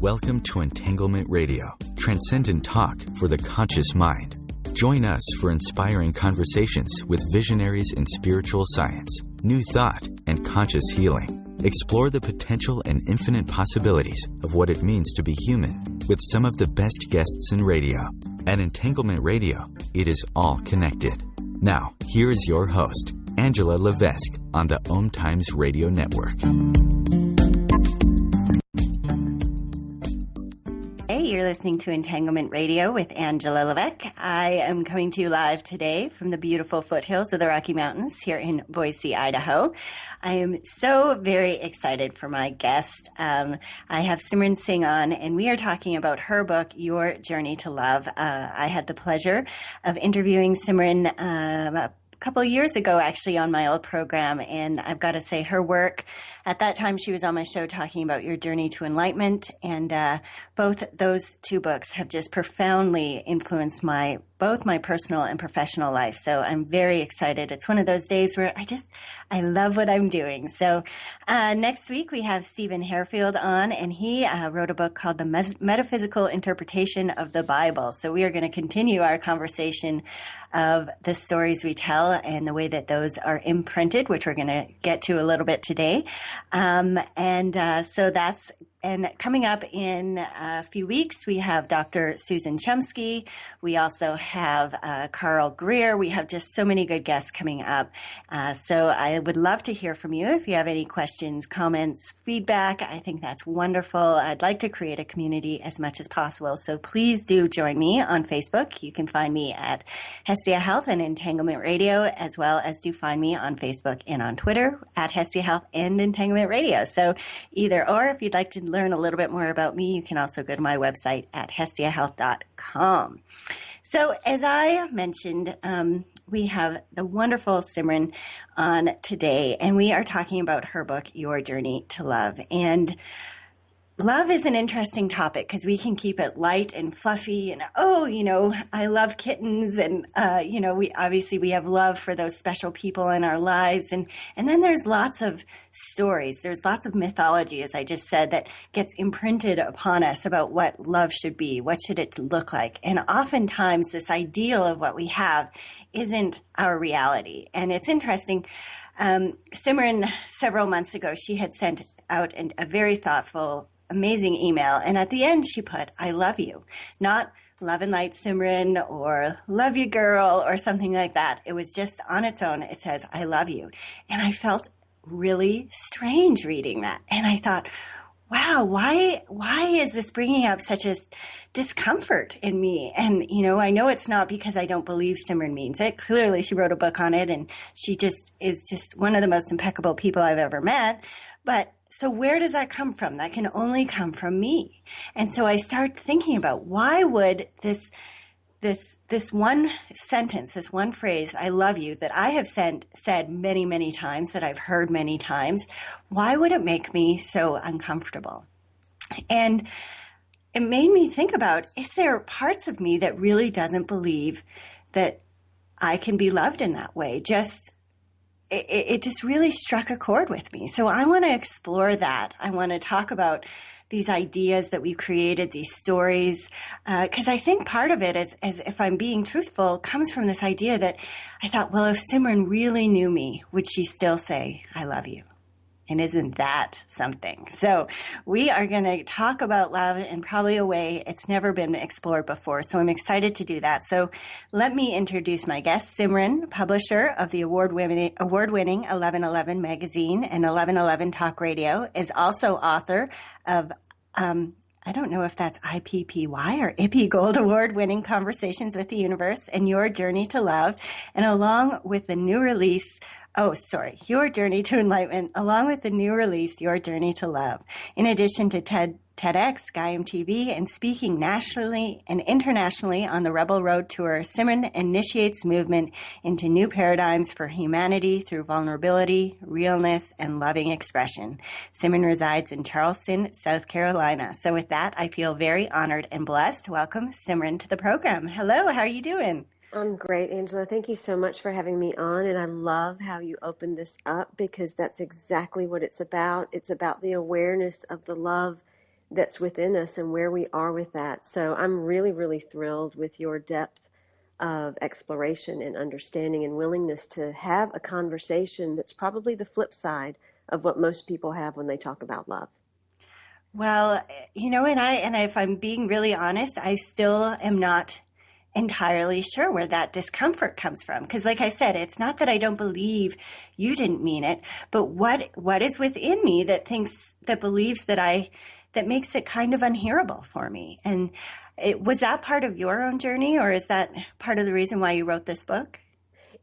Welcome to Entanglement Radio, transcendent talk for the conscious mind. Join us for inspiring conversations with visionaries in spiritual science, new thought, and conscious healing. Explore the potential and infinite possibilities of what it means to be human with some of the best guests in radio. At Entanglement Radio, it is all connected. Now, here is your host, Angela Levesque, on the Om Times Radio Network. Hey, you're listening to Entanglement Radio with Angela Levesque. I am coming to you live today from the beautiful foothills of the Rocky Mountains here in Boise, Idaho. I am so very excited for my guest. I have Simran Singh on, and we are talking about her book, Your Journey to Love. I had the pleasure of interviewing Simran a couple of years ago, actually, on my old program, and I've got to say her work, at that time she was on my show talking about Your Journey to Enlightenment, and both those two books have just profoundly influenced both my personal and professional life. So I'm very excited. It's one of those days where I love what I'm doing. So next week we have Stephen Harefield on, and he wrote a book called The Metaphysical Interpretation of the Bible. So we are going to continue our conversation of the stories we tell and the way that those are imprinted, which we're going to get to a little bit today. And coming up in a few weeks, we have Dr. Susan Chomsky. We also have Carl Greer. We have just so many good guests coming up. So I would love to hear from you if you have any questions, comments, feedback. I think that's wonderful. I'd like to create a community as much as possible. So please do join me on Facebook. You can find me at Hestia Health and Entanglement Radio, as well as do find me on Facebook and on Twitter at Hestia Health and Entanglement Radio. So either or, if you'd like to learn a little bit more about me, you can also go to my website at hestiahealth.com. So as I mentioned, we have the wonderful Simran on today, and we are talking about her book, Your Journey to Love. And love is an interesting topic because we can keep it light and fluffy and, I love kittens. And, we have love for those special people in our lives. And then there's lots of stories. There's lots of mythology, as I just said, that gets imprinted upon us about what love should be. What should it look like? And oftentimes this ideal of what we have isn't our reality. And it's interesting. Simran, several months ago, she had sent out a very thoughtful, amazing email. And at the end, she put, I love you. Not love and light Simran or love you girl or something like that. It was just on its own. It says, I love you. And I felt really strange reading that. And I thought, wow, why is this bringing up such a discomfort in me? And, I know it's not because I don't believe Simran means it. Clearly, she wrote a book on it, and she is just one of the most impeccable people I've ever met. But so where does that come from? That can only come from me. And so I start thinking about why would this one sentence, this one phrase, I love you, that I have said many, many times, that I've heard many times, why would it make me so uncomfortable? And it made me think about, is there parts of me that really doesn't believe that I can be loved in that way? It just really struck a chord with me. So I want to explore that. I want to talk about these ideas that we've created, these stories, because I think part of it, as if I'm being truthful, comes from this idea that I thought, well, if Simran really knew me, would she still say, I love you? And isn't that something? So we are going to talk about love in probably a way it's never been explored before. So I'm excited to do that. So let me introduce my guest, Simran, publisher of the award-winning 1111 magazine and 1111 Talk Radio, is also author of I don't know if that's IPPY or IPPY Gold Award-winning Conversations with the Universe and Your Journey to Love, and along with the new release, Your Journey to Enlightenment, along with the new release, Your Journey to Love. In addition to TEDx, Gaiam TV, and speaking nationally and internationally on the Rebel Road Tour, Simran initiates movement into new paradigms for humanity through vulnerability, realness, and loving expression. Simran resides in Charleston, South Carolina. So with that, I feel very honored and blessed. Welcome, Simran, to the program. Hello, how are you doing? I'm great, Angela. Thank you so much for having me on. And I love how you opened this up because that's exactly what it's about. It's about the awareness of the love that's within us and where we are with that. So I'm really, really thrilled with your depth of exploration and understanding and willingness to have a conversation that's probably the flip side of what most people have when they talk about love. Well, and if I'm being really honest, I still am not entirely sure where that discomfort comes from. Because like I said, it's not that I don't believe you didn't mean it, but what is within me that believes that makes it kind of unhearable for me. And was that part of your own journey, or is that part of the reason why you wrote this book?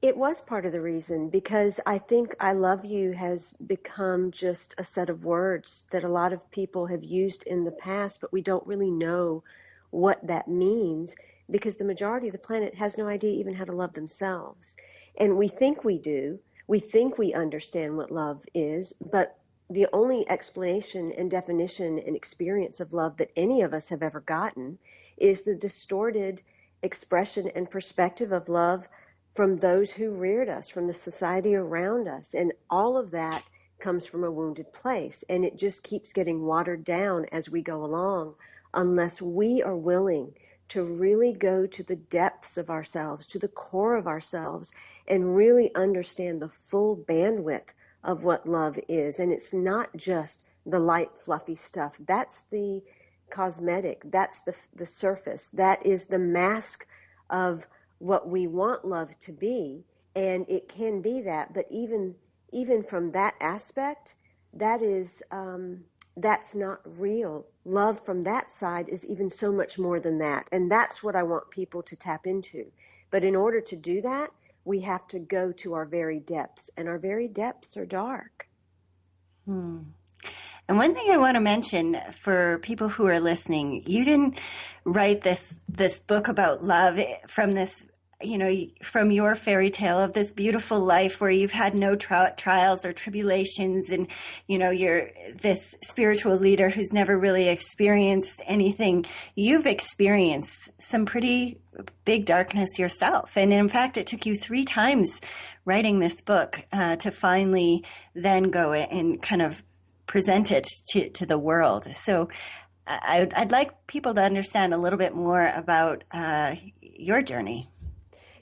It was part of the reason, because I think I love you has become just a set of words that a lot of people have used in the past, but we don't really know what that means, because the majority of the planet has no idea even how to love themselves. And we think we do. We think we understand what love is, but the only explanation and definition and experience of love that any of us have ever gotten is the distorted expression and perspective of love from those who reared us, from the society around us. And all of that comes from a wounded place. And it just keeps getting watered down as we go along, unless we are willing to really go to the depths of ourselves, to the core of ourselves, and really understand the full bandwidth of what love is. And it's not just the light, fluffy stuff. That's the cosmetic. That's the surface. That is the mask of what we want love to be. And it can be that, but even from that aspect, that's not real. Love from that side is even so much more than that. And that's what I want people to tap into. But in order to do that, we have to go to our very depths, and our very depths are dark. And one thing I want to mention for people who are listening, you didn't write this book about love from this, from your fairy tale of this beautiful life where you've had no trials or tribulations, and you're this spiritual leader who's never really experienced anything. You've experienced some pretty big darkness yourself, and in fact it took you 3 times writing this book to finally then go and kind of present it to the world. So I'd like people to understand a little bit more about your journey.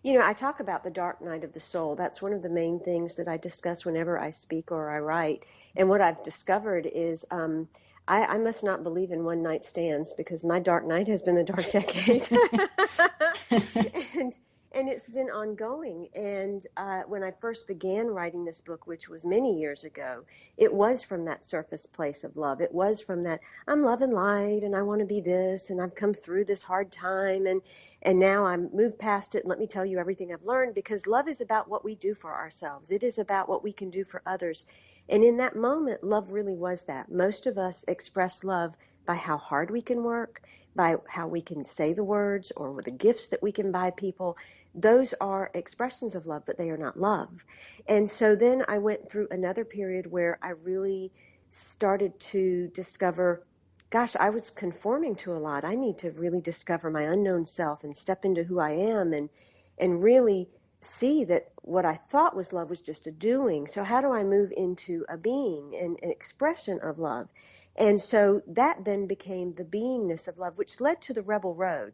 I talk about the dark night of the soul. That's one of the main things that I discuss whenever I speak or I write. And what I've discovered is I must not believe in one night stands, because my dark night has been the dark decade. And it's been ongoing. And when I first began writing this book, which was many years ago, it was from that surface place of love. It was from that, I'm love and light, and I want to be this, and I've come through this hard time, and now I'm moved past it, and let me tell you everything I've learned, because love is about what we do for ourselves. It is about what we can do for others. And in that moment, love really was that. Most of us express love by how hard we can work, by how we can say the words, or with the gifts that we can buy people. Those are expressions of love, but they are not love. And so then I went through another period where I really started to discover, gosh, I was conforming to a lot. I need to really discover my unknown self and step into who I am, and really see that what I thought was love was just a doing. So how do I move into a being and an expression of love? And so that then became the beingness of love, which led to the Rebel Road.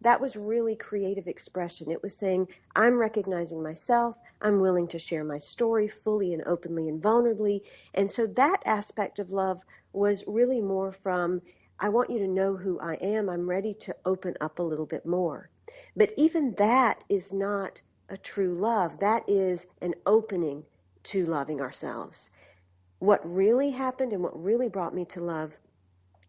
That was really creative expression. It was saying, I'm recognizing myself. I'm willing to share my story fully and openly and vulnerably. And so that aspect of love was really more from, I want you to know who I am. I'm ready to open up a little bit more. But even that is not a true love. That is an opening to loving ourselves. What really happened and what really brought me to love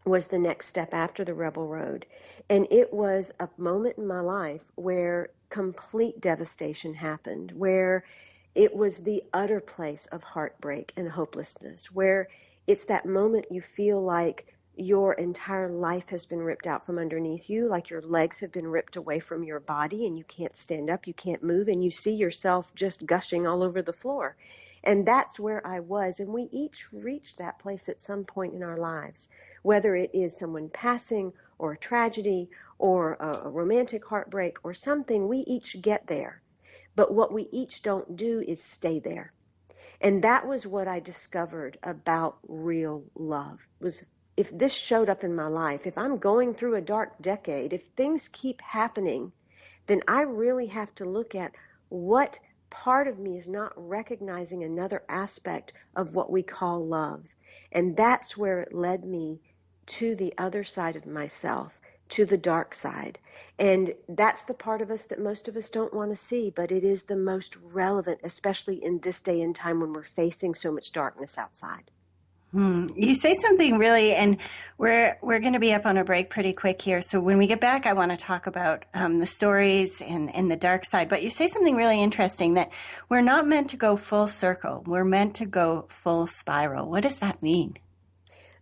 was the next step after the Rebel Road. And it was a moment in my life where complete devastation happened, where it was the utter place of heartbreak and hopelessness, where it's that moment you feel like your entire life has been ripped out from underneath you, like your legs have been ripped away from your body and you can't stand up, you can't move, and you see yourself just gushing all over the floor. And that's where I was. And we each reach that place at some point in our lives, whether it is someone passing or a tragedy or a romantic heartbreak or something. We each get there. But what we each don't do is stay there. And that was what I discovered about real love. if this showed up in my life, if I'm going through a dark decade, if things keep happening, then I really have to look at what part of me is not recognizing another aspect of what we call love. And that's where it led me to the other side of myself, to the dark side. And that's the part of us that most of us don't want to see, but it is the most relevant, especially in this day and time when we're facing so much darkness outside. You say something really, and we're going to be up on a break pretty quick here. So when we get back, I want to talk about the stories and the dark side. But you say something really interesting, that we're not meant to go full circle. We're meant to go full spiral. What does that mean?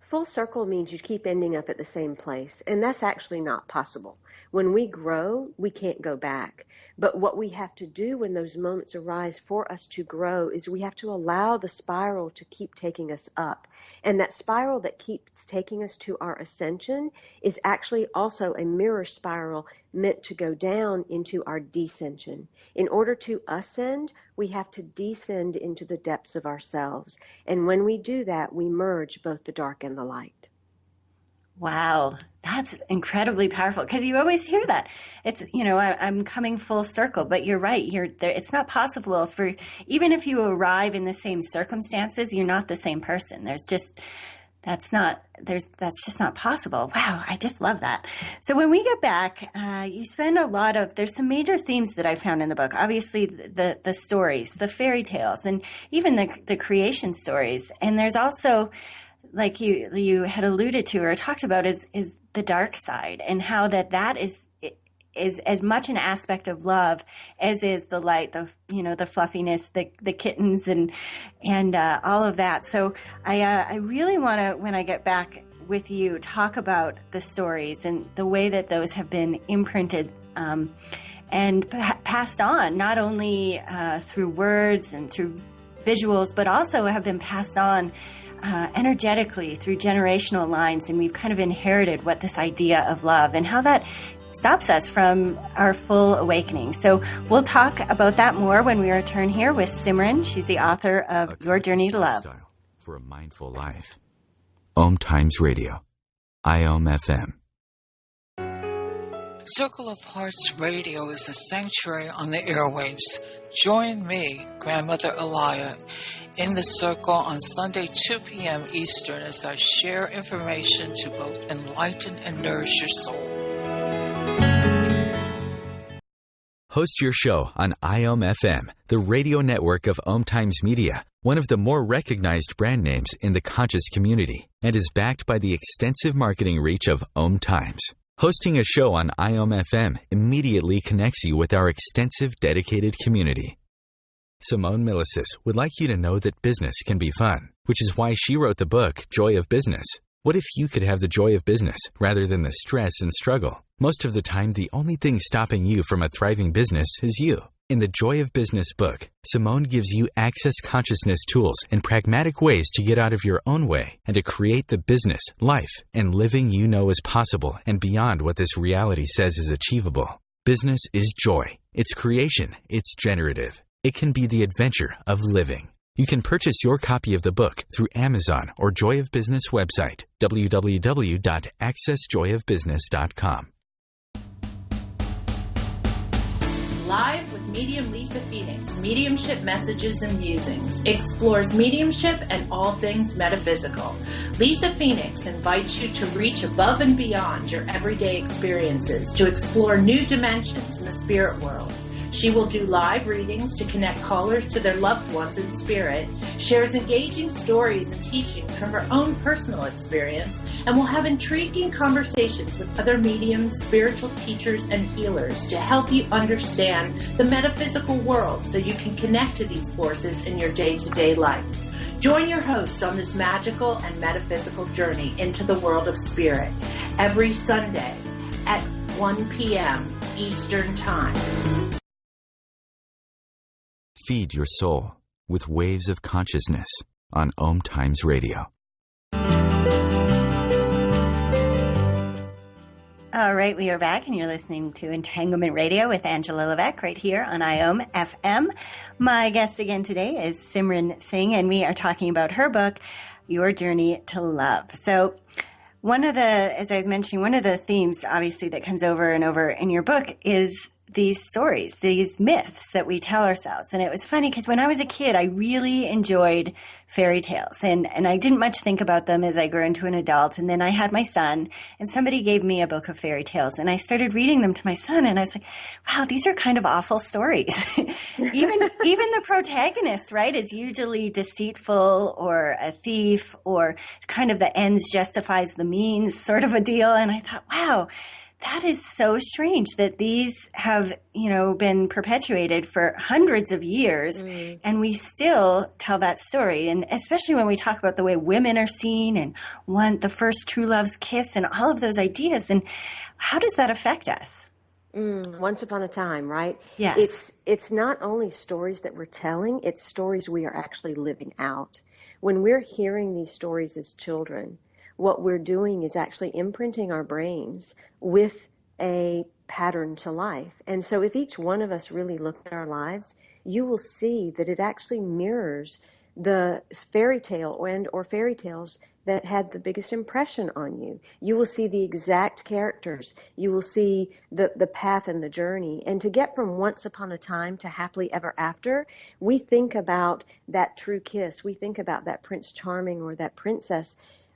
Full circle means you keep ending up at the same place, and that's actually not possible. When we grow, we can't go back. But what we have to do when those moments arise for us to grow is we have to allow the spiral to keep taking us up. And that spiral that keeps taking us to our ascension is actually also a mirror spiral meant to go down into our descension. In order to ascend, we have to descend into the depths of ourselves. And when we do that, we merge both the dark and the light. Wow, that's incredibly powerful, because you always hear that. It's, I'm coming full circle, but you're right. It's not possible for, even if you arrive in the same circumstances, you're not the same person. That's just not possible. Wow, I just love that. So when we get back, you spend there's some major themes that I found in the book. Obviously the stories, the fairy tales, and even the creation stories. And there's also, like you had alluded to or talked about, is the dark side, and how that is as much an aspect of love as is the light, the fluffiness, the kittens and all of that. So I really want to, when I get back with you, talk about the stories and the way that those have been imprinted and passed on, not only through words and through visuals, but also have been passed on energetically through generational lines. And we've kind of inherited what this idea of love and how that stops us from our full awakening. So we'll talk about that more when we return here with Simran. She's the author of Your Journey to Love. For a mindful life. Om Times Radio. IOM FM. Circle of Hearts Radio is a sanctuary on the airwaves. Join me, Grandmother Elia, in the circle on Sunday, 2 p.m. Eastern, as I share information to both enlighten and nourish your soul. Host your show on IOM FM, the radio network of Om Times Media, one of the more recognized brand names in the conscious community, and is backed by the extensive marketing reach of Om Times. Hosting a show on IOM FM immediately connects you with our extensive dedicated community. Simone Milasas would like you to know that business can be fun, which is why she wrote the book, Joy of Business. What if you could have the joy of business rather than the stress and struggle? Most of the time, the only thing stopping you from a thriving business is you. In the Joy of Business book, Simone gives you access consciousness tools and pragmatic ways to get out of your own way and to create the business, life, and living you know is possible and beyond what this reality says is achievable. Business is joy. It's creation. It's generative. It can be the adventure of living. You can purchase your copy of the book through Amazon or Joy of Business website, www.accessjoyofbusiness.com. Live with medium Lisa Phoenix, Mediumship Messages and Musings, explores mediumship and all things metaphysical. Lisa Phoenix invites you to reach above and beyond your everyday experiences, to explore new dimensions in the spirit world. She will do live readings to connect callers to their loved ones in spirit, shares engaging stories and teachings from her own personal experience, and will have intriguing conversations with other mediums, spiritual teachers, and healers to help you understand the metaphysical world so you can connect to these forces in your day-to-day life. Join your host on this magical and metaphysical journey into the world of spirit every Sunday at 1 p.m. Eastern Time. Feed your soul with waves of consciousness on Om Times Radio. All right, we are back, and you're listening to Entanglement Radio with Angela Levesque right here on IOM FM. My guest again today is Simran Singh, and we are talking about her book, Your Journey to Love. So As I was mentioning, one of the themes, obviously, that comes over and over in your book is these stories, these myths that we tell ourselves. And it was funny because when I was a kid, I really enjoyed fairy tales, and I didn't much think about them as I grew into an adult. And then I had my son, and somebody gave me a book of fairy tales, and I started reading them to my son, and I was like, wow, these are kind of awful stories. Even the protagonist, right, is usually deceitful or a thief, or kind of the ends justifies the means sort of a deal. And I thought, wow, that is so strange that these have, been perpetuated for hundreds of years, and we still tell that story. And especially when we talk about the way women are seen and want the first true love's kiss and all of those ideas. And how does that affect us? Once upon a time, right? Yes. It's not only stories that we're telling, it's stories we are actually living out. When we're hearing these stories as children, what we're doing is actually imprinting our brains with a pattern to life. And so if each one of us really look at our lives, you will see that it actually mirrors the fairy tale or fairy tales that had the biggest impression on you. You will see the exact characters. You will see the path and the journey. And to get from once upon a time to happily ever after, we think about that true kiss. We think about that Prince Charming or that princess.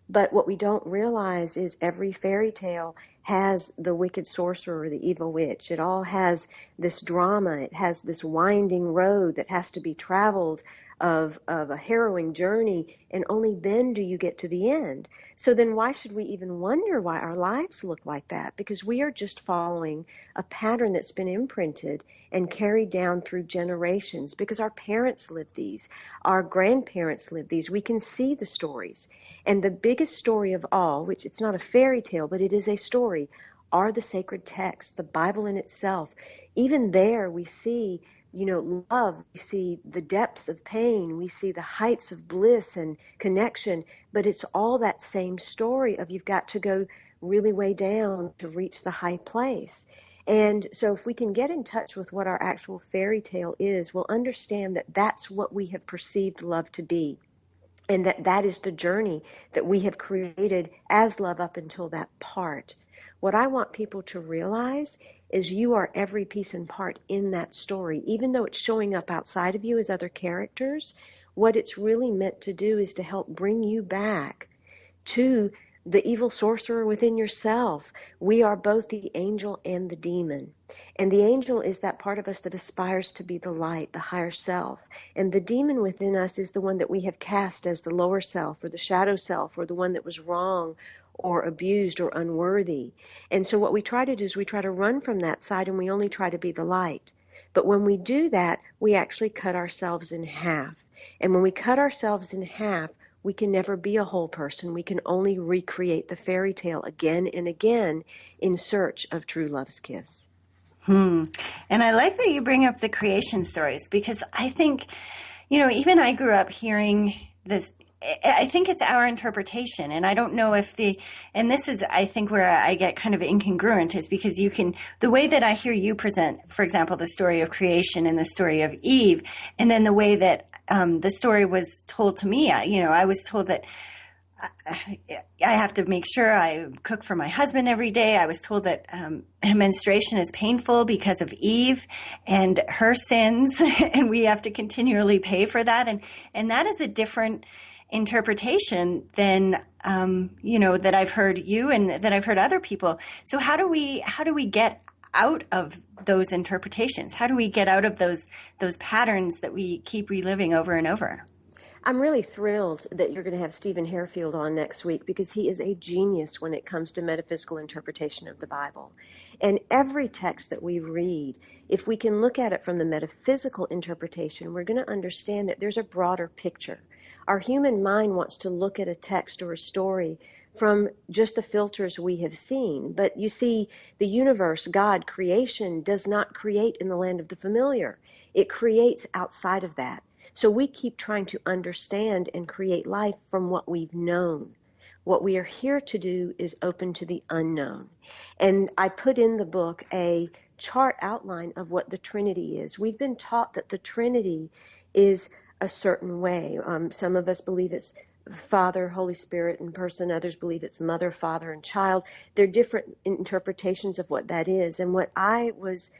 But what we don't realize is every fairy tale has the wicked sorcerer or the evil witch. It all has this drama. It has this winding road that has to be traveled of a harrowing journey, and only then do you get to the end. So then why should we even wonder why our lives look like that? Because we are just following a pattern that's been imprinted and carried down through generations, because our parents lived these, our grandparents lived these. We can see the stories. And the biggest story of all, which it's not a fairy tale, but it is a story, are the sacred texts, the Bible in itself. Even there we see love, we see the depths of pain, we see the heights of bliss and connection, but it's all that same story of you've got to go really way down to reach the high place. And so if we can get in touch with what our actual fairy tale is, we'll understand that that's what we have perceived love to be, and that is the journey that we have created as love up until that part. What I want people to realize is you are every piece and part in that story. Even though it's showing up outside of you as other characters, what it's really meant to do is to help bring you back to the evil sorcerer within yourself. We are both the angel and the demon. And the angel is that part of us that aspires to be the light, the higher self. And the demon within us is the one that we have cast as the lower self or the shadow self, or the one that was wrong or abused or unworthy. And so what we try to do is we try to run from that side, and we only try to be the light. But when we do that, we actually cut ourselves in half. And when we cut ourselves in half, we can never be a whole person. We can only recreate the fairy tale again and again in search of true love's kiss. And I like that you bring up the creation stories, because I think, even I grew up hearing this. I think it's our interpretation, and I don't know if and this is, I think, where I get kind of incongruent, is because the way that I hear you present, for example, the story of creation and the story of Eve, and then the way that the story was told to me, I was told that I have to make sure I cook for my husband every day. I was told that menstruation is painful because of Eve and her sins, and we have to continually pay for that. And that is a different interpretation than that I've heard you and that I've heard other people. So how do we get out of those interpretations? How do we get out of those patterns that we keep reliving over and over? I'm really thrilled that you're going to have Stephen Harefield on next week, because he is a genius when it comes to metaphysical interpretation of the Bible. And every text that we read, if we can look at it from the metaphysical interpretation, we're going to understand that there's a broader picture. Our human mind wants to look at a text or a story from just the filters we have seen. But you see, the universe, God, creation, does not create in the land of the familiar. It creates outside of that. So we keep trying to understand and create life from what we've known. What we are here to do is open to the unknown. And I put in the book a chart outline of what the Trinity is. We've been taught that the Trinity is a certain way. Some of us believe it's Father, Holy Spirit in person. Others believe it's Mother, Father, and Child. There are different interpretations of what that is. And what I was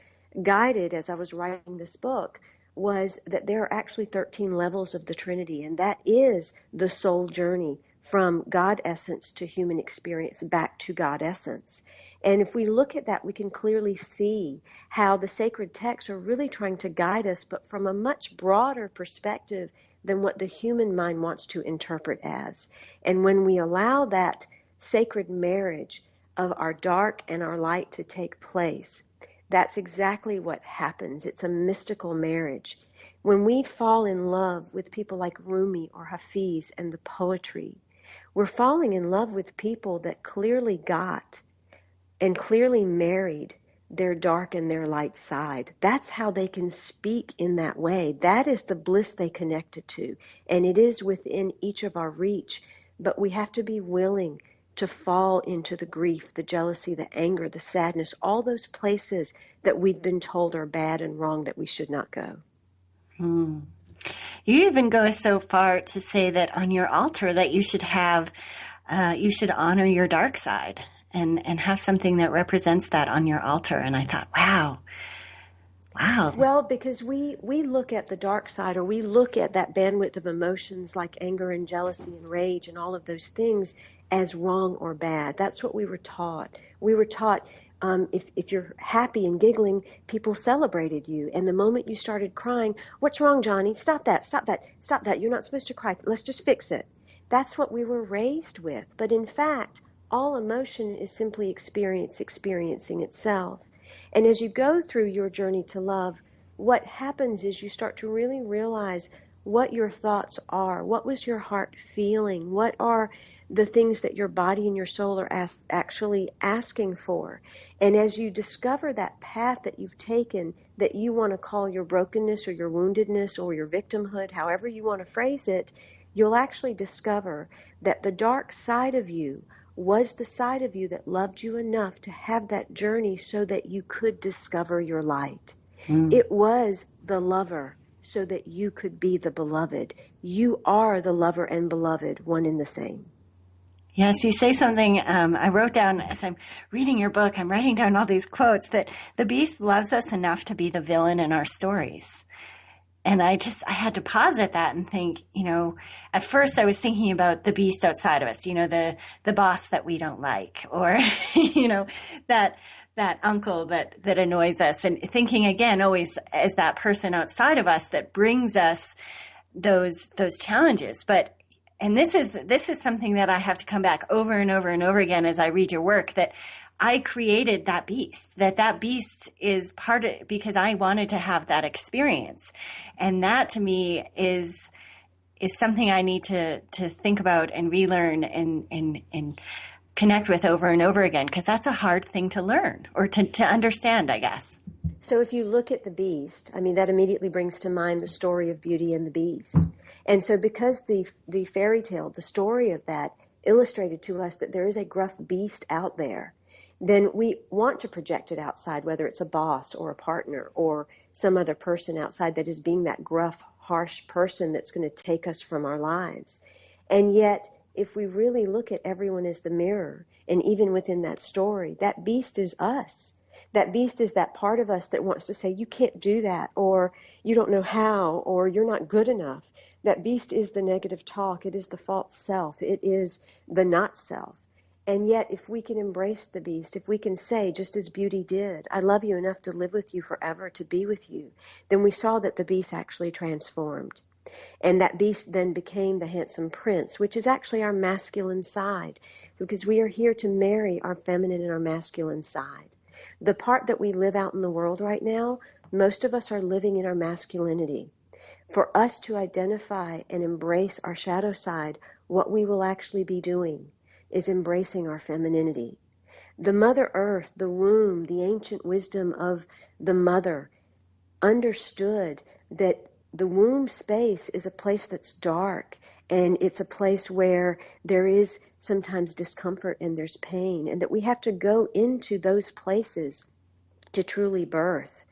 guided as I was writing this book was that there are actually 13 levels of the Trinity, and that is the soul journey from God essence to human experience back to God essence. And if we look at that, we can clearly see how the sacred texts are really trying to guide us, but from a much broader perspective than what the human mind wants to interpret as. And when we allow that sacred marriage of our dark and our light to take place, that's exactly what happens. It's a mystical marriage. When we fall in love with people like Rumi or Hafiz and the poetry, we're falling in love with people that clearly got and clearly married their dark and their light side. That's how they can speak in that way. That is the bliss they connected to. And it is within each of our reach. But we have to be willing to fall into the grief, the jealousy, the anger, the sadness, all those places that we've been told are bad and wrong that we should not go. You even go so far to say that on your altar that you should have, you should honor your dark side and have something that represents that on your altar. And I thought, wow. Well, because we look at the dark side, or we look at that bandwidth of emotions like anger and jealousy and rage and all of those things as wrong or bad. That's what we were taught. We were taught if you're happy and giggling, people celebrated you. And the moment you started crying, what's wrong, Johnny? Stop that, stop that, stop that. You're not supposed to cry. Let's just fix it. That's what we were raised with. But in fact, all emotion is simply experiencing itself. And as you go through your journey to love, what happens is you start to really realize what your thoughts are. What was your heart feeling? What are the things that your body and your soul are actually asking for? And as you discover that path that you've taken, that you want to call your brokenness or your woundedness or your victimhood, however you want to phrase it, you'll actually discover that the dark side of you was the side of you that loved you enough to have that journey so that you could discover your light. It was the lover so that you could be the beloved. You are the lover and beloved, one and the same. Yes, you say something, I wrote down as I'm reading your book, I'm writing down all these quotes, that the beast loves us enough to be the villain in our stories. And I had to pause at that and think, at first I was thinking about the beast outside of us, the boss that we don't like, or, that uncle that annoys us, and thinking again always as that person outside of us that brings us those challenges. And this is something that I have to come back over and over and over again as I read your work, that I created that beast, that beast is part of, because I wanted to have that experience. And that to me is something I need to think about and relearn and connect with over and over again, because that's a hard thing to learn or to understand, I guess. So if you look at the beast, that immediately brings to mind the story of Beauty and the Beast. And so because the fairy tale, the story of that illustrated to us that there is a gruff beast out there, then we want to project it outside, whether it's a boss or a partner or some other person outside that is being that gruff, harsh person that's going to take us from our lives. And yet, if we really look at everyone as the mirror, and even within that story, that beast is us. That beast is that part of us that wants to say, you can't do that, or you don't know how, or you're not good enough. That beast is the negative talk. It is the false self. It is the not self. And yet, if we can embrace the beast, if we can say, just as Beauty did, I love you enough to live with you forever, to be with you, then we saw that the beast actually transformed. And that beast then became the handsome prince, which is actually our masculine side, because we are here to marry our feminine and our masculine side. The part that we live out in the world right now, most of us are living in our masculinity. For us to identify and embrace our shadow side, what we will actually be doing is embracing our femininity. The Mother Earth, the womb, the ancient wisdom of the mother understood that the womb space is a place that's dark, and it's a place where there is sometimes discomfort and there's pain, and that we have to go into those places to truly birth.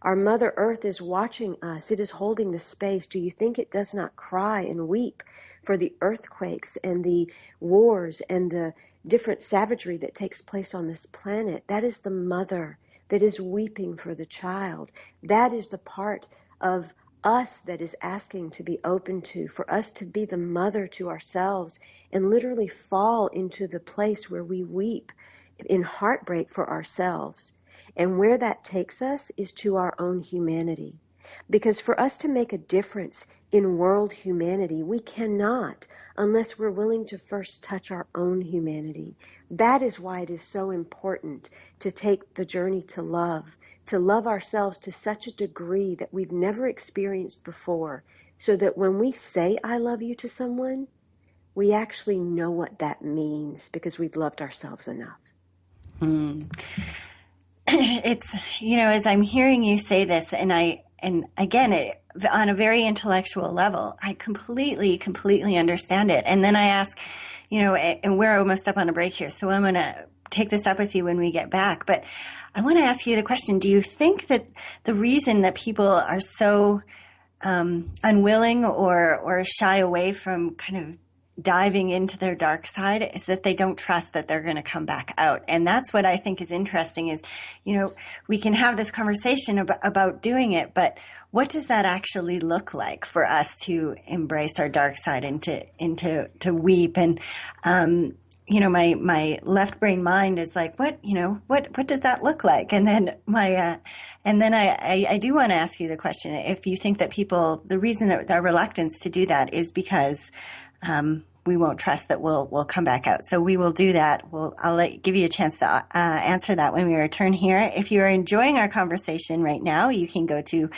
Our Mother Earth is watching us. It is holding the space. Do you think it does not cry and weep for the earthquakes and the wars and the different savagery that takes place on this planet. That is the mother that is weeping for the child. That is the part of us that is asking to be open to, for us to be the mother to ourselves and literally fall into the place where we weep in heartbreak for ourselves. And where that takes us is to our own humanity. Because for us to make a difference in world humanity, we cannot unless we're willing to first touch our own humanity. That is why it is so important to take the journey to love ourselves to such a degree that we've never experienced before, so that when we say I love you to someone, we actually know what that means because we've loved ourselves enough. It's, as I'm hearing you say this, and again, on a very intellectual level, I completely understand it. And then I ask, and we're almost up on a break here, so I'm going to take this up with you when we get back. But I want to ask you the question, do you think that the reason that people are so unwilling or shy away from kind of diving into their dark side is that they don't trust that they're going to come back out? And that's what I think is interesting is, we can have this conversation about doing it, but what does that actually look like for us to embrace our dark side and to weep? And, my left brain mind is like, what does that look like? And then I do want to ask you the question, if you think that the reason that their reluctance to do that is because, we won't trust that we'll come back out. So we will do that. I'll give you a chance to answer that when we return here. If you're enjoying our conversation right now, you can go to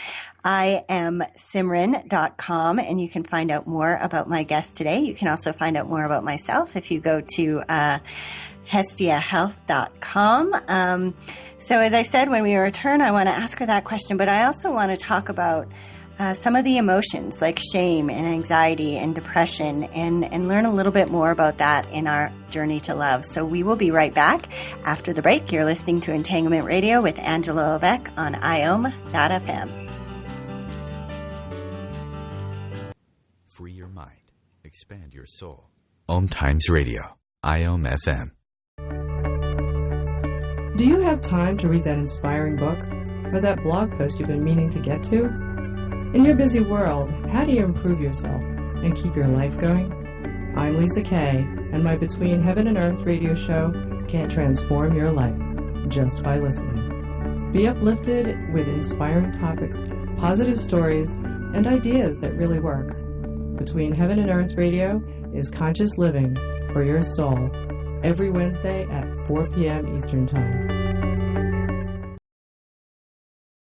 IamSimran.com and you can find out more about my guest today. You can also find out more about myself if you go to HestiaHealth.com. So as I said, when we return, I want to ask her that question, but I also want to talk about some of the emotions like shame and anxiety and depression and learn a little bit more about that in our journey to love. So we will be right back after the break. You're listening to Entanglement Radio with Angela Levesque on IOM.FM. Free your mind. Expand your soul. Om Times Radio. IOM FM. Do you have time to read that inspiring book or that blog post you've been meaning to get to? In your busy world, how do you improve yourself and keep your life going? I'm Lisa Kay, and my Between Heaven and Earth radio show can transform your life just by listening. Be uplifted with inspiring topics, positive stories, and ideas that really work. Between Heaven and Earth radio is conscious living for your soul every Wednesday at 4 p.m. Eastern Time.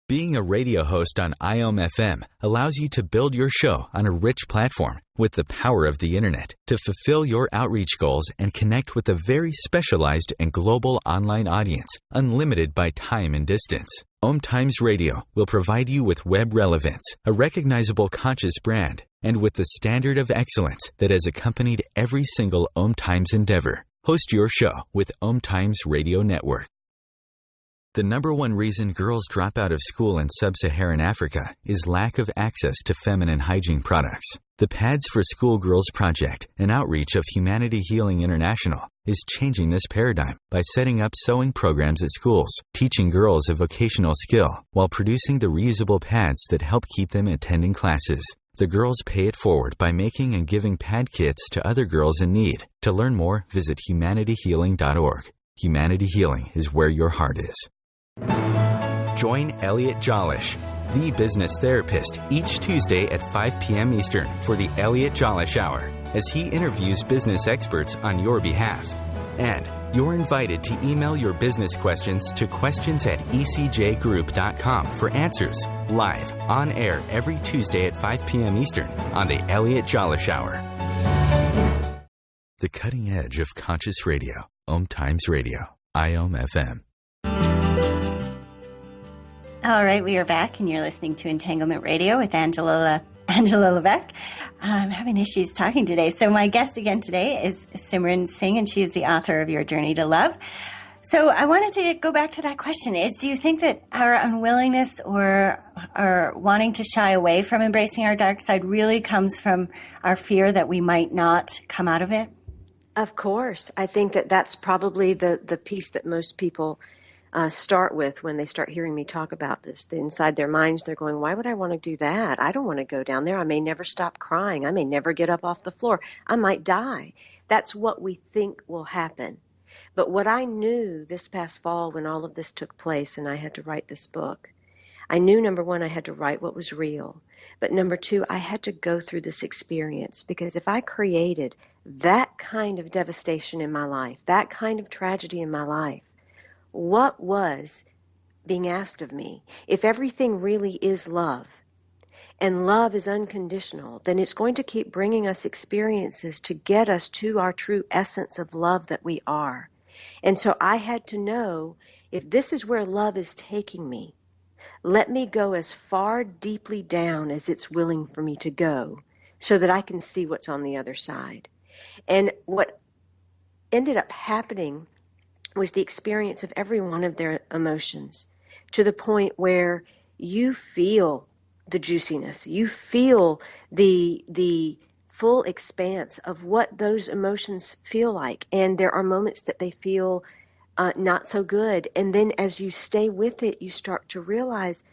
Being a radio host on IOM FM allows you to build your show on a rich platform with the power of the internet to fulfill your outreach goals and connect with a very specialized and global online audience, unlimited by time and distance. Om Times Radio will provide you with web relevance, a recognizable conscious brand, and with the standard of excellence that has accompanied every single Om Times endeavor. Host your show with Om Times Radio Network. The number one reason girls drop out of school in sub-Saharan Africa is lack of access to feminine hygiene products. The Pads for Schoolgirls Project, an outreach of Humanity Healing International, is changing this paradigm by setting up sewing programs at schools, teaching girls a vocational skill, while producing the reusable pads that help keep them attending classes. The girls pay it forward by making and giving pad kits to other girls in need. To learn more, visit humanityhealing.org. Humanity Healing is where your heart is. Join Elliot Jolish, the business therapist, each Tuesday at 5 p.m. Eastern for the Elliot Jolish Hour, as he interviews business experts on your behalf. And you're invited to email your business questions to questions@ecjgroup.com for answers, live, on air every Tuesday at 5 p.m. Eastern on the Elliot Jolish Hour. The cutting edge of conscious radio, Om Times Radio, IOM FM. All right, we are back, and you're listening to Entanglement Radio with Angela Levesque. I'm having issues talking today. So my guest again today is Simran Singh, and she is the author of Your Journey to Love. So I wanted to go back to that question. Do you think that our unwillingness or wanting to shy away from embracing our dark side really comes from our fear that we might not come out of it? Of course. I think that that's probably the piece that most people start with when they start hearing me talk about this. Inside their minds, they're going, why would I want to do that? I don't want to go down there. I may never stop crying. I may never get up off the floor. I might die. That's what we think will happen. But what I knew this past fall when all of this took place and I had to write this book, I knew, number one, I had to write what was real. But number two, I had to go through this experience, because if I created that kind of devastation in my life, that kind of tragedy in my life, what was being asked of me? If everything really is love, and love is unconditional, then it's going to keep bringing us experiences to get us to our true essence of love that we are. And so I had to know, if this is where love is taking me, let me go as far deeply down as it's willing for me to go so that I can see what's on the other side. And what ended up happening was the experience of every one of their emotions, to the point where you feel the juiciness, you feel the full expanse of what those emotions feel like. And there are moments that they feel not so good. And then as you stay with it, you start to realize,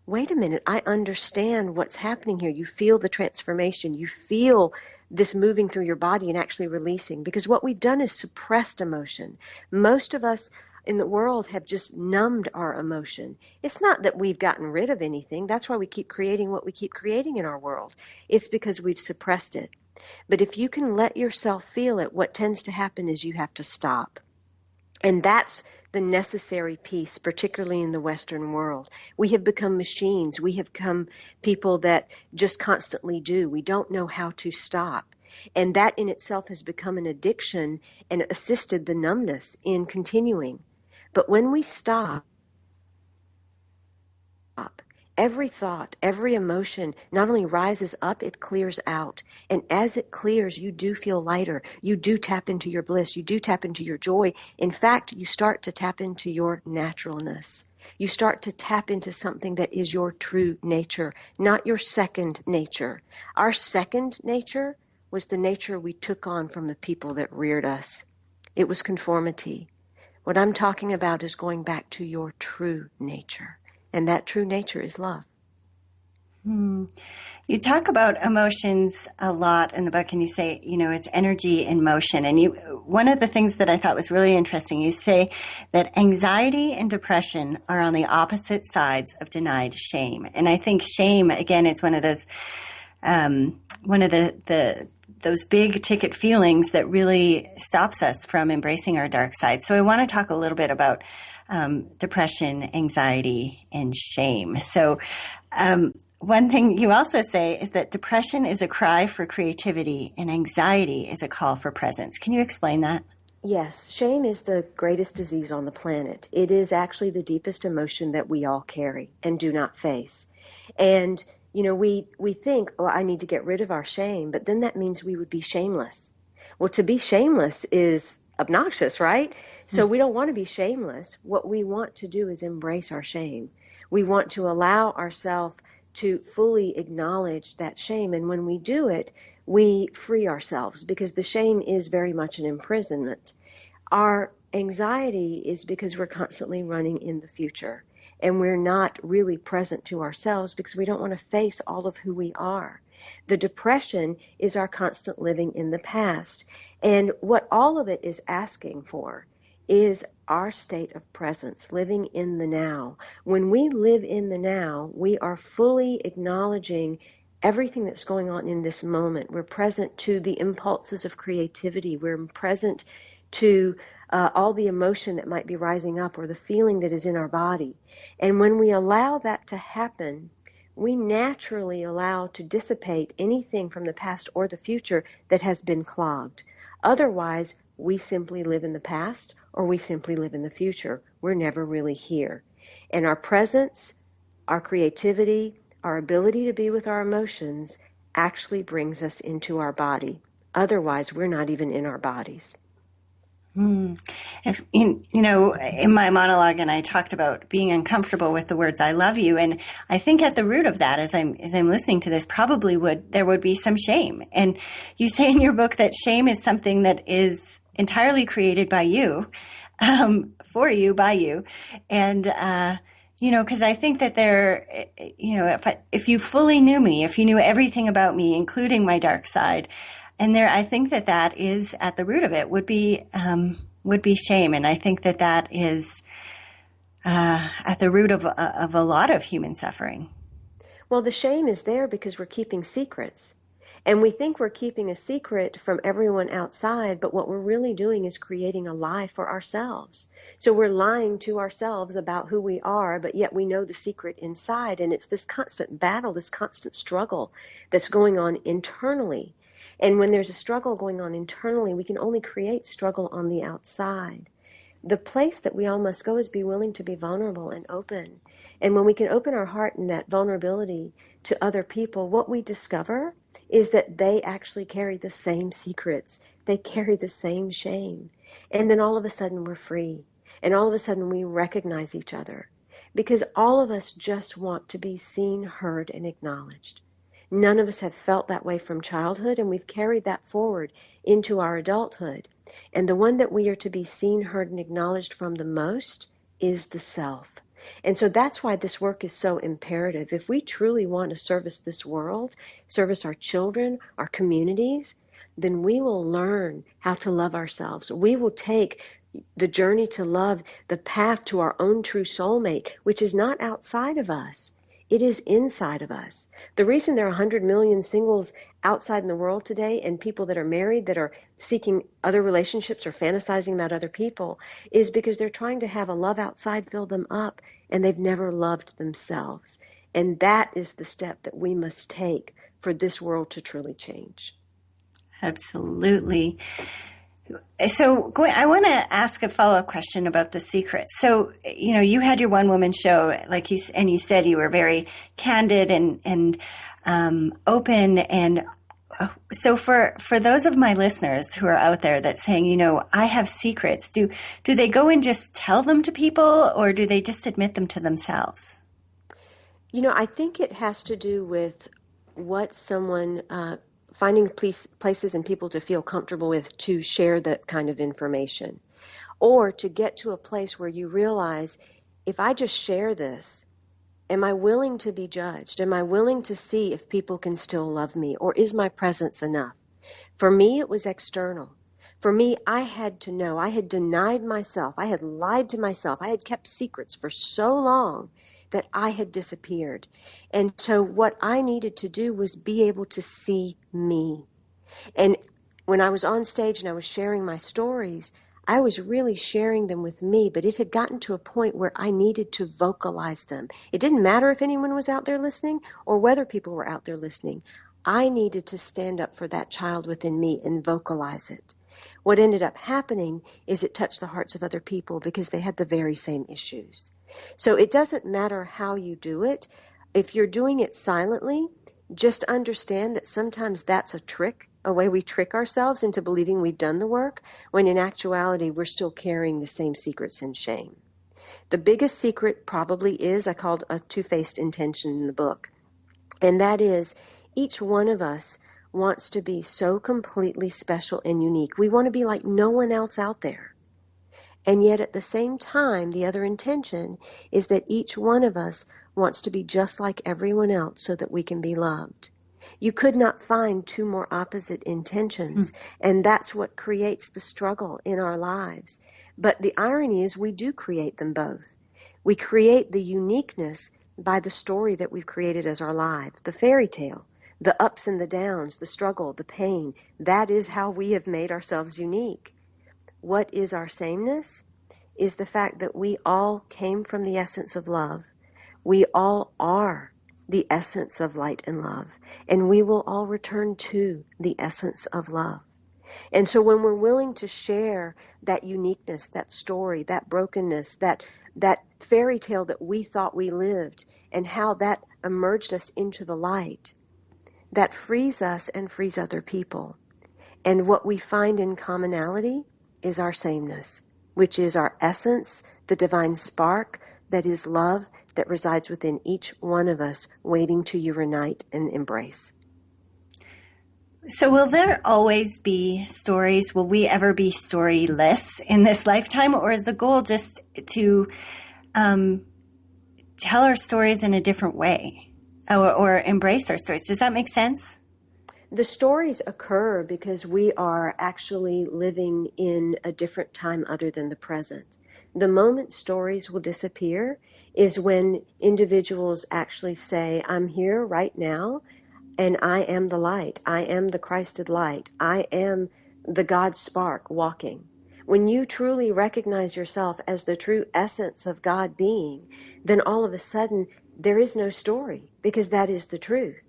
wait a minute, I understand what's happening here. You feel the transformation. You feel this moving through your body and actually releasing. Because what we've done is suppressed emotion. Most of us in the world have just numbed our emotion. It's not that we've gotten rid of anything. That's why we keep creating what we keep creating in our world. It's because we've suppressed it. But if you can let yourself feel it, what tends to happen is you have to stop. And that's the necessary piece, particularly in the Western world. We have become machines. We have become people that just constantly do. We don't know how to stop. And that in itself has become an addiction and assisted the numbness in continuing. But when we stop, every thought, every emotion not only rises up, it clears out. And as it clears, you do feel lighter. You do tap into your bliss. You do tap into your joy. In fact, you start to tap into your naturalness. You start to tap into something that is your true nature, not your second nature. Our second nature was the nature we took on from the people that reared us. It was conformity. What I'm talking about is going back to your true nature. And that true nature is love. You talk about emotions a lot in the book, and you say, it's energy in motion. And one of the things that I thought was really interesting, you say that anxiety and depression are on the opposite sides of denied shame. And I think shame, again, is one of those, those big ticket feelings that really stops us from embracing our dark side. So I want to talk a little bit about depression, anxiety, and shame. So one thing you also say is that depression is a cry for creativity and anxiety is a call for presence. Can you explain that? Yes, shame is the greatest disease on the planet. It is actually the deepest emotion that we all carry and do not face. And we think, I need to get rid of our shame, but then that means we would be shameless. Well, to be shameless is obnoxious, right? So we don't want to be shameless. What we want to do is embrace our shame. We want to allow ourselves to fully acknowledge that shame. And when we do it, we free ourselves, because the shame is very much an imprisonment. Our anxiety is because we're constantly running in the future. And we're not really present to ourselves because we don't want to face all of who we are. The depression is our constant living in the past. And what all of it is asking for is our state of presence, living in the now. When we live in the now, we are fully acknowledging everything that's going on in this moment. We're present to the impulses of creativity. We're present to all the emotion that might be rising up or the feeling that is in our body. And when we allow that to happen, we naturally allow to dissipate anything from the past or the future that has been clogged. Otherwise, we simply live in the past or we simply live in the future. We're never really here. And our presence, our creativity, our ability to be with our emotions actually brings us into our body. Otherwise, we're not even in our bodies. If in my monologue, and I talked about being uncomfortable with the words "I love you," and I think at the root of that, as I'm listening to this, there would be some shame. And you say in your book that shame is something that is entirely created by you, for you, by you, and because I think that if you fully knew me, if you knew everything about me, including my dark side. And I think that is at the root of it would be shame, and I think that is at the root of a lot of human suffering. Well, the shame is there because we're keeping secrets, and we think we're keeping a secret from everyone outside, but what we're really doing is creating a lie for ourselves. So we're lying to ourselves about who we are, but yet we know the secret inside, and it's this constant battle, this constant struggle that's going on internally. And when there's a struggle going on internally, we can only create struggle on the outside. The place that we all must go is be willing to be vulnerable and open. And when we can open our heart in that vulnerability to other people, what we discover is that they actually carry the same secrets. They carry the same shame. And then all of a sudden we're free. And all of a sudden we recognize each other. Because all of us just want to be seen, heard, and acknowledged. None of us have felt that way from childhood, and we've carried that forward into our adulthood. And the one that we are to be seen, heard, and acknowledged from the most is the self. And so that's why this work is so imperative. If we truly want to service this world, service our children, our communities, then we will learn how to love ourselves. We will take the journey to love, the path to our own true soulmate, which is not outside of us. It is inside of us. The reason there are 100 million singles outside in the world today and people that are married that are seeking other relationships or fantasizing about other people is because they're trying to have a love outside fill them up, and they've never loved themselves. And that is the step that we must take for this world to truly change. Absolutely. So I want to ask a follow-up question about the secrets. So, you had your one-woman show, and you said you were very candid and open. And so for those of my listeners who are out there that's saying, I have secrets, do they go and just tell them to people, or do they just admit them to themselves? I think it has to do with what someone finding places and people to feel comfortable with to share that kind of information, or to get to a place where you realize, if I just share this, am I willing to be judged? Am I willing to see if people can still love me, or is my presence enough? For me, it was external. For me, I had to know. I had denied myself. I had lied to myself. I had kept secrets for so long that I had disappeared. And so what I needed to do was be able to see me. And when I was on stage and I was sharing my stories, I was really sharing them with me, but it had gotten to a point where I needed to vocalize them. It didn't matter if anyone was out there listening or whether people were out there listening. I needed to stand up for that child within me and vocalize it. What ended up happening is it touched the hearts of other people because they had the very same issues. So it doesn't matter how you do it. If you're doing it silently, just understand that sometimes that's a trick, a way we trick ourselves into believing we've done the work, when in actuality we're still carrying the same secrets and shame. The biggest secret probably is, I called a two-faced intention in the book, and that is each one of us wants to be so completely special and unique. We want to be like no one else out there. And yet at the same time, the other intention is that each one of us wants to be just like everyone else so that we can be loved. You could not find two more opposite intentions, and that's what creates the struggle in our lives. But the irony is we do create them both. We create the uniqueness by the story that we've created as our life, the fairy tale, the ups and the downs, the struggle, the pain. That is how we have made ourselves unique. What is our sameness is the fact that we all came from the essence of love. We all are the essence of light and love, and we will all return to the essence of love. And so when we're willing to share that uniqueness, that story, that brokenness, that fairy tale that we thought we lived, and how that emerged us into the light, that frees us and frees other people. And what we find in commonality is our sameness, which is our essence, the divine spark that is love that resides within each one of us, waiting to unite and embrace. So will there always be stories? Will we ever be storyless in this lifetime? Or is the goal just to tell our stories in a different way or embrace our stories? Does that make sense? The stories occur because we are actually living in a different time other than the present. The moment stories will disappear is when individuals actually say, I'm here right now, and I am the light. I am the Christed light. I am the God spark walking. When you truly recognize yourself as the true essence of God being, then all of a sudden there is no story, because that is the truth.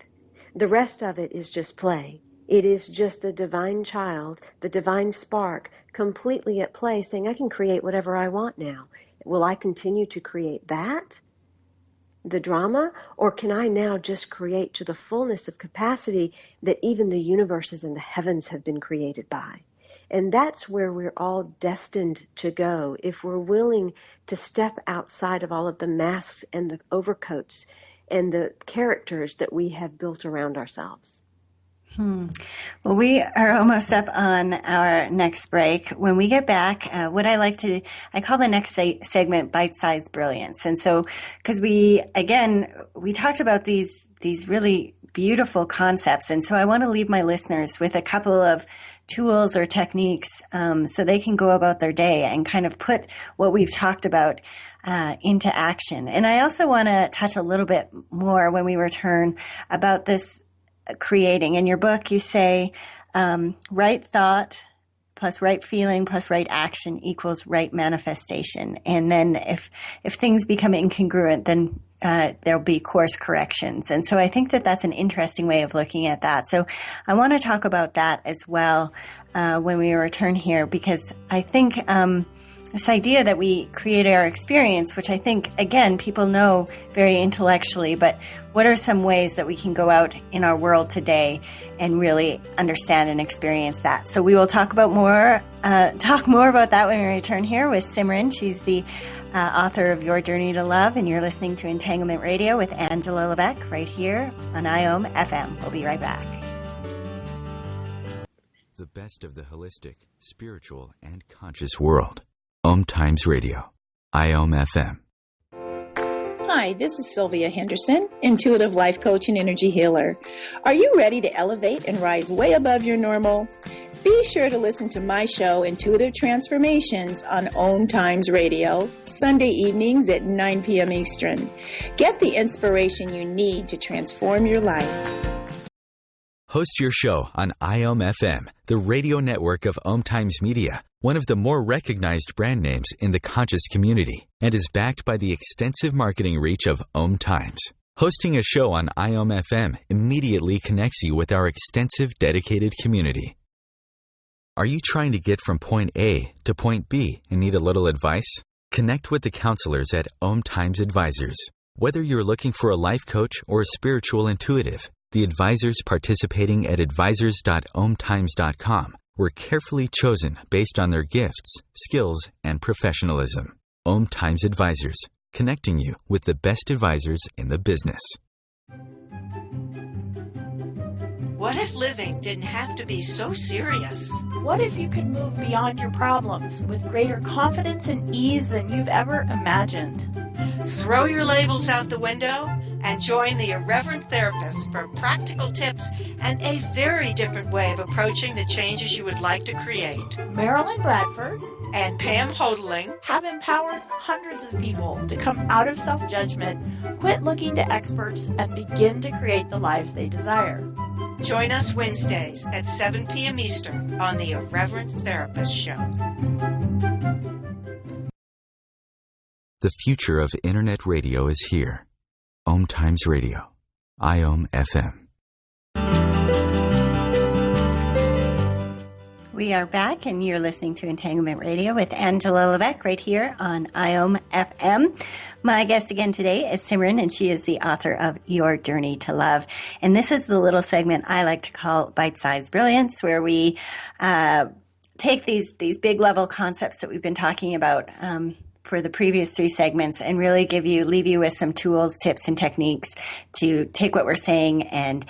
The rest of it is just play. It is just the divine child, the divine spark, completely at play, saying, I can create whatever I want now. Will I continue to create that, the drama, or can I now just create to the fullness of capacity that even the universes and the heavens have been created by? And that's where we're all destined to go if we're willing to step outside of all of the masks and the overcoats and the characters that we have built around ourselves. Well, we are almost up on our next break. When we get back, I call the next segment bite-sized brilliance. And so, because we talked about these really beautiful concepts. And so I want to leave my listeners with a couple of tools or techniques so they can go about their day and kind of put what we've talked about into action. And I also want to touch a little bit more when we return about this creating. In your book, you say right thought plus right feeling plus right action equals right manifestation. And then if things become incongruent, then there'll be course corrections. And so I think that that's an interesting way of looking at that. So I want to talk about that as well when we return here, because I think this idea that we create our experience, which I think, again, people know very intellectually, but what are some ways that we can go out in our world today and really understand and experience that? So we will talk more about that when we return here with Simran. She's the author of Your Journey to Love, and you're listening to Entanglement Radio with Angela Levesque right here on IOM FM. We'll be right back. The best of the holistic, spiritual, and conscious world. Om Times Radio, IOM FM. Hi, this is Sylvia Henderson, intuitive life coach and energy healer. Are you ready to elevate and rise way above your normal? Be sure to listen to my show, Intuitive Transformations, on Om Times Radio, Sunday evenings at 9 p.m. Eastern. Get the inspiration you need to transform your life. Host your show on IOM FM, the radio network of Om Times Media, one of the more recognized brand names in the conscious community, and is backed by the extensive marketing reach of Om Times. Hosting a show on IOM FM immediately connects you with our extensive dedicated community. Are you trying to get from point A to point B and need a little advice? Connect with the counselors at Om Times Advisors. Whether you're looking for a life coach or a spiritual intuitive, the advisors participating at advisors.omtimes.com were carefully chosen based on their gifts, skills, and professionalism. Om Times Advisors, connecting you with the best advisors in the business. What if living didn't have to be so serious? What if you could move beyond your problems with greater confidence and ease than you've ever imagined? Throw your labels out the window and join the Irreverent Therapist for practical tips and a very different way of approaching the changes you would like to create. Marilyn Bradford and Pam Hodling have empowered hundreds of people to come out of self-judgment, quit looking to experts, and begin to create the lives they desire. Join us Wednesdays at 7 p.m. Eastern on the Irreverent Therapist Show. The future of Internet radio is here. Om Times Radio, IOM FM. We are back, and you're listening to Entanglement Radio with Angela Levesque right here on IOM FM. My guest again today is Simran, and she is the author of Your Journey to Love. And this is the little segment I like to call Bite-Sized Brilliance, where we take these big level concepts that we've been talking about for the previous 3 segments and really leave you with some tools, tips, and techniques to take what we're saying and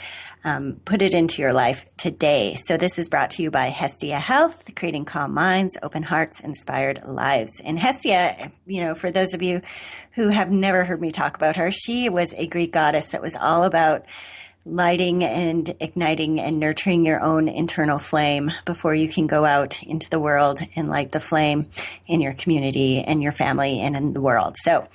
put it into your life today. So this is brought to you by Hestia Health, creating calm minds, open hearts, inspired lives. And Hestia, for those of you who have never heard me talk about her, she was a Greek goddess that was all about lighting and igniting and nurturing your own internal flame before you can go out into the world and light the flame in your community and your family and in the world. So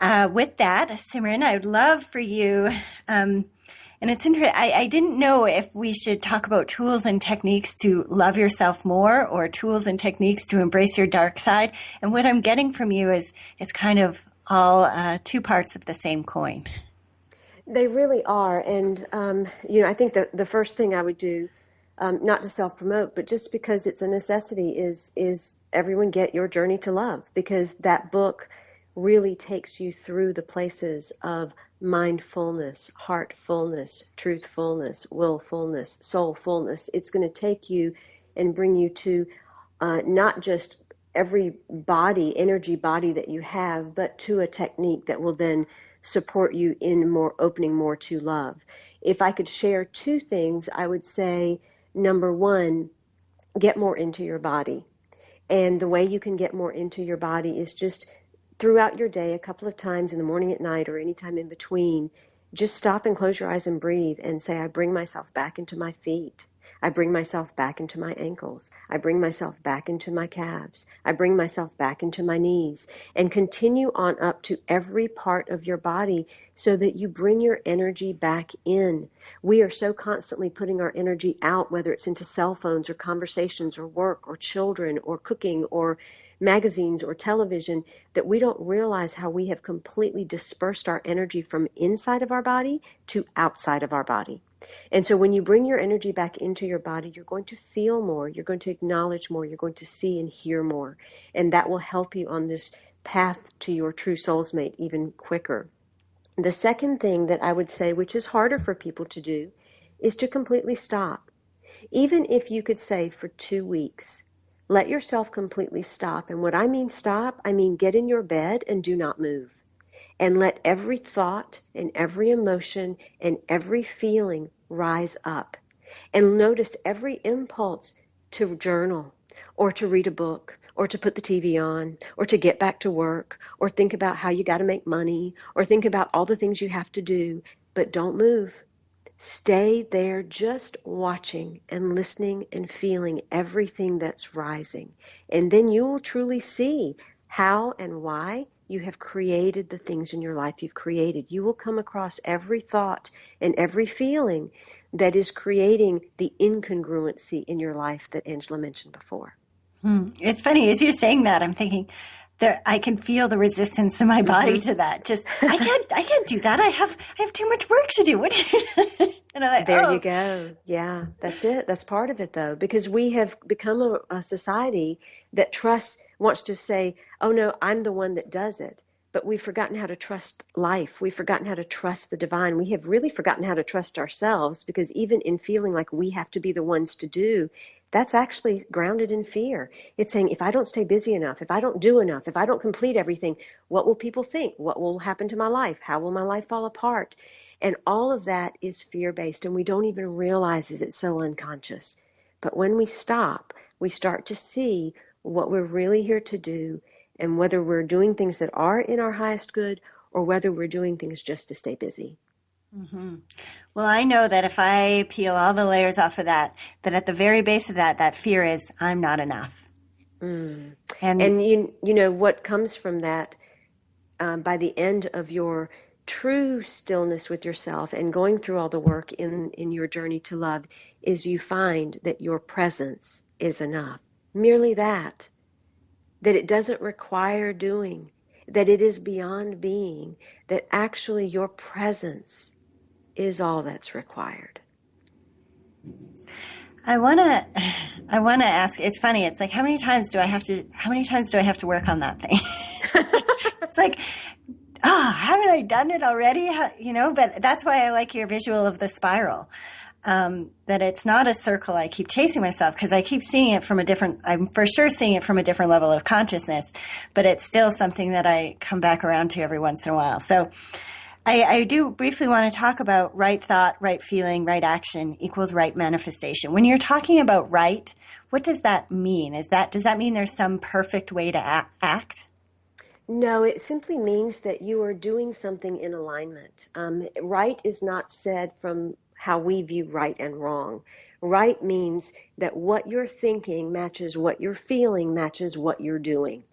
with that, Simran, I would love for you, and it's interesting, I didn't know if we should talk about tools and techniques to love yourself more or tools and techniques to embrace your dark side. And what I'm getting from you is it's kind of all 2 parts of the same coin. They really are. And, I think the first thing I would do, not to self-promote, but just because it's a necessity, is everyone get Your Journey to Love, because that book really takes you through the places of mindfulness, heartfulness, truthfulness, willfulness, soulfulness. It's going to take you and bring you to not just every energy body that you have, but to a technique that will then support you in opening more to love. If I could share 2 things, I would say, number 1, get more into your body. And the way you can get more into your body is just throughout your day, a couple of times in the morning, at night, or any time in between, just stop and close your eyes and breathe and say, I bring myself back into my feet. I bring myself back into my ankles. I bring myself back into my calves. I bring myself back into my knees. And continue on up to every part of your body so that you bring your energy back in. We are so constantly putting our energy out, whether it's into cell phones or conversations or work or children or cooking or magazines or television, that we don't realize how we have completely dispersed our energy from inside of our body to outside of our body. And so when you bring your energy back into your body, you're going to feel more, you're going to acknowledge more, you're going to see and hear more. And that will help you on this path to your true soulmate even quicker. The second thing that I would say, which is harder for people to do, is to completely stop. Even if you could say for 2 weeks, let yourself completely stop. And what I mean stop, I mean get in your bed and do not move. And let every thought and every emotion and every feeling rise up. And notice every impulse to journal or to read a book or to put the TV on or to get back to work or think about how you got to make money or think about all the things you have to do. But don't move. Stay there just watching and listening and feeling everything that's rising. And then you will truly see how and why you have created the things in your life you've created. You will come across every thought and every feeling that is creating the incongruency in your life that Angela mentioned before. It's funny, as you're saying that, I'm thinking that I can feel the resistance in my body to that. Just, I can't do that. I have too much work to do. What do you And I'm like, there you go. Yeah, that's it. That's part of it, though, because we have become a society that wants to say, oh, no, I'm the one that does it. But we've forgotten how to trust life. We've forgotten how to trust the divine. We have really forgotten how to trust ourselves, because even in feeling like we have to be the ones to do, that's actually grounded in fear. It's saying, if I don't stay busy enough, if I don't do enough, if I don't complete everything, what will people think? What will happen to my life? How will my life fall apart? And all of that is fear-based, and we don't even realize it's so unconscious. But when we stop, we start to see what we're really here to do, and whether we're doing things that are in our highest good or whether we're doing things just to stay busy. Mm-hmm. Well, I know that if I peel all the layers off of that at the very base of that fear is, I'm not enough. And you know what comes from that, by the end of your true stillness with yourself and going through all the work in your journey to love, is you find that your presence is enough. Merely that it doesn't require doing, that it is beyond being, that actually your presence is all that's required. I want to ask, it's funny, it's like, how many times do I have to work on that thing? It's like, haven't I done it already? But that's why I like your visual of the spiral. that it's not a circle I keep chasing myself, because I keep seeing it from I'm for sure seeing it from a different level of consciousness, but it's still something that I come back around to every once in a while. So I do briefly want to talk about right thought, right feeling, right action equals right manifestation. When you're talking about right, what does that mean? Does that mean there's some perfect way to act? No, it simply means that you are doing something in alignment. Right is not said from how we view right and wrong. Right means that what you're thinking matches what you're feeling, matches what you're doing.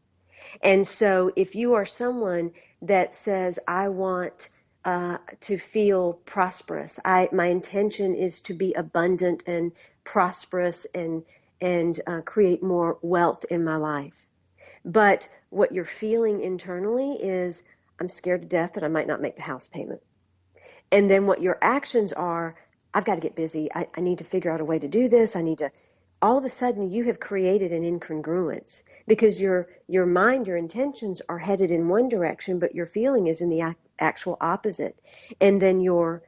And so if you are someone that says, I want to feel prosperous, my intention is to be abundant and prosperous and create more wealth in my life. But what you're feeling internally is, I'm scared to death that I might not make the house payment. And then what your actions are, I've got to get busy. I need to figure out a way to do this. All of a sudden you have created an incongruence because your mind, your intentions are headed in one direction, but your feeling is in the actual opposite. And then your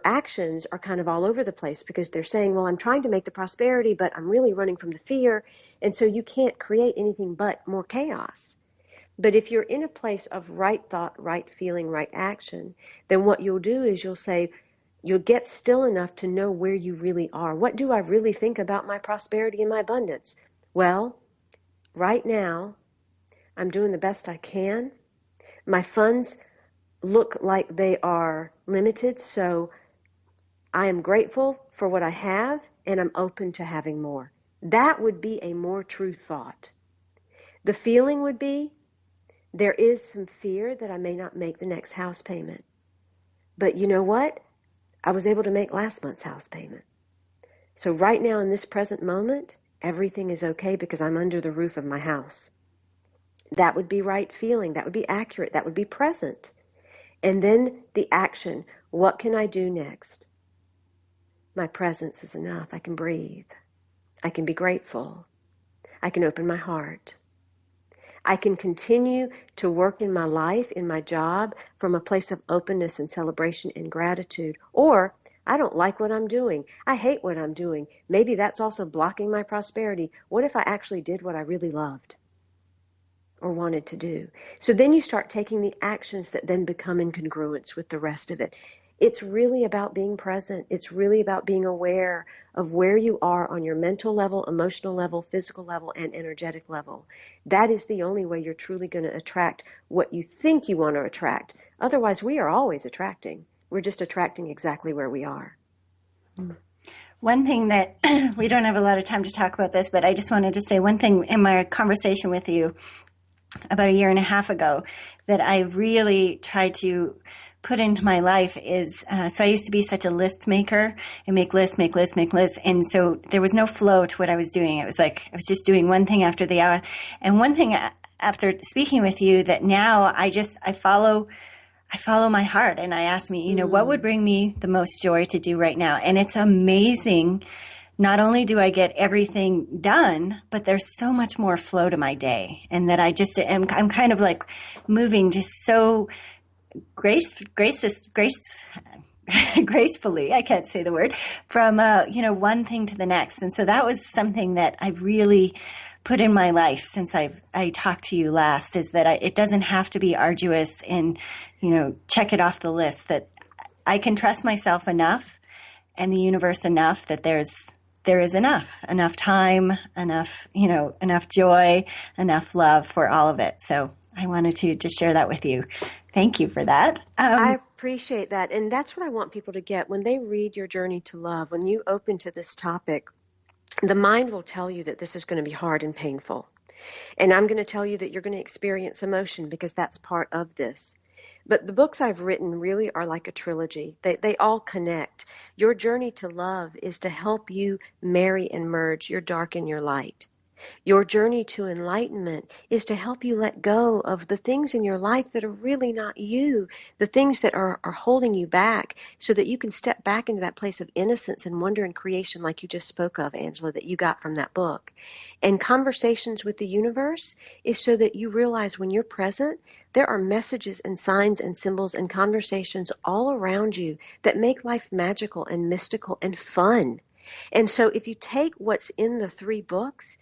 actions are kind of all over the place because they're saying, well, I'm trying to make the prosperity, but I'm really running from the fear. And so you can't create anything but more chaos. But if you're in a place of right thought, right feeling, right action, then what you'll do is you'll get still enough to know where you really are. What do I really think about my prosperity and my abundance? Well, right now, I'm doing the best I can. My funds look like they are limited, so I am grateful for what I have, and I'm open to having more. That would be a more true thought. The feeling would be, there is some fear that I may not make the next house payment. But you know what? I was able to make last month's house payment. So right now in this present moment, everything is okay because I'm under the roof of my house. That would be right feeling. That would be accurate. That would be present. And then the action. What can I do next? My presence is enough. I can breathe. I can be grateful. I can open my heart. I can continue to work in my life, in my job, from a place of openness and celebration and gratitude. Or, I don't like what I'm doing. I hate what I'm doing. Maybe that's also blocking my prosperity. What if I actually did what I really loved or wanted to do? So then you start taking the actions that then become in congruence with the rest of it. It's really about being present. It's really about being aware of where you are on your mental level, emotional level, physical level, and energetic level. That is the only way you're truly going to attract what you think you want to attract. Otherwise, we are always attracting. We're just attracting exactly where we are. One thing that we don't have a lot of time to talk about this, but I just wanted to say one thing in my conversation with you about a year and a half ago that I really tried to put into my life is, so I used to be such a list maker and make lists. And so there was no flow to what I was doing. It was like I was just doing one thing after the hour. And one thing after speaking with you that now I follow my heart, and I ask me, what would bring me the most joy to do right now? And it's amazing. Not only do I get everything done, but there's so much more flow to my day, and that I'm kind of like moving just so gracefully, I can't say the word, from, one thing to the next. And so that was something that I really put in my life since I talked to you last, is that it doesn't have to be arduous and, check it off the list, that I can trust myself enough and the universe enough that there is enough time, enough joy, enough love for all of it. So I wanted to just share that with you. Thank you for that. I appreciate that. And that's what I want people to get when they read your journey to love. When you open to this topic, the mind will tell you that this is going to be hard and painful. And I'm going to tell you that you're going to experience emotion because that's part of this. But the books I've written really are like a trilogy. They all connect. Your journey to love is to help you marry and merge your dark and your light. Your journey to enlightenment is to help you let go of the things in your life that are really not you, the things that are holding you back, so that you can step back into that place of innocence and wonder and creation like you just spoke of, Angela, that you got from that book. And conversations with the universe is so that you realize when you're present, there are messages and signs and symbols and conversations all around you that make life magical and mystical and fun. And so if you take what's in the 3 books,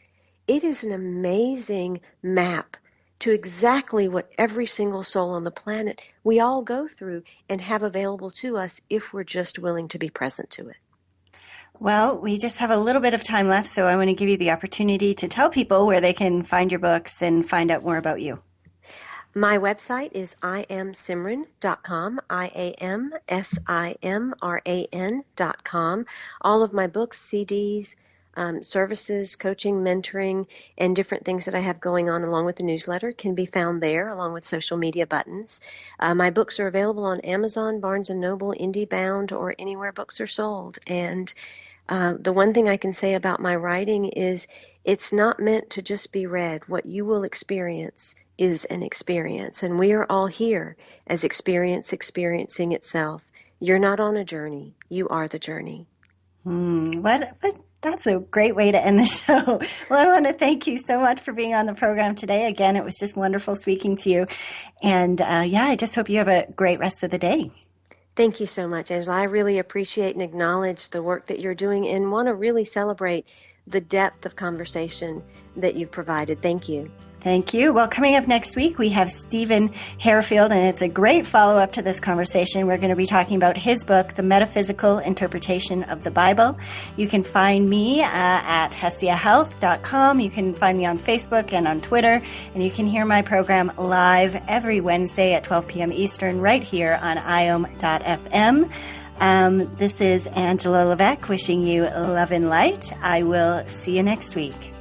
it is an amazing map to exactly what every single soul on the planet we all go through and have available to us if we're just willing to be present to it. Well, we just have a little bit of time left, so I want to give you the opportunity to tell people where they can find your books and find out more about you. My website is iamsimran.com, iamsimran.com. All of my books, CDs, services, coaching, mentoring, and different things that I have going on along with the newsletter can be found there, along with social media buttons. My books are available on Amazon, Barnes & Noble, IndieBound, or anywhere books are sold. And the one thing I can say about my writing is it's not meant to just be read. What you will experience is an experience, and we are all here as experience experiencing itself. You're not on a journey. You are the journey. That's a great way to end the show. Well, I want to thank you so much for being on the program today. Again, it was just wonderful speaking to you. And I just hope you have a great rest of the day. Thank you so much, Angela. I really appreciate and acknowledge the work that you're doing and want to really celebrate the depth of conversation that you've provided. Thank you. Thank you. Well, coming up next week, we have Stephen Harefield, and it's a great follow-up to this conversation. We're going to be talking about his book, The Metaphysical Interpretation of the Bible. You can find me at hestiahealth.com. You can find me on Facebook and on Twitter, and you can hear my program live every Wednesday at 12 p.m. Eastern right here on iom.fm. This is Angela Levesque wishing you love and light. I will see you next week.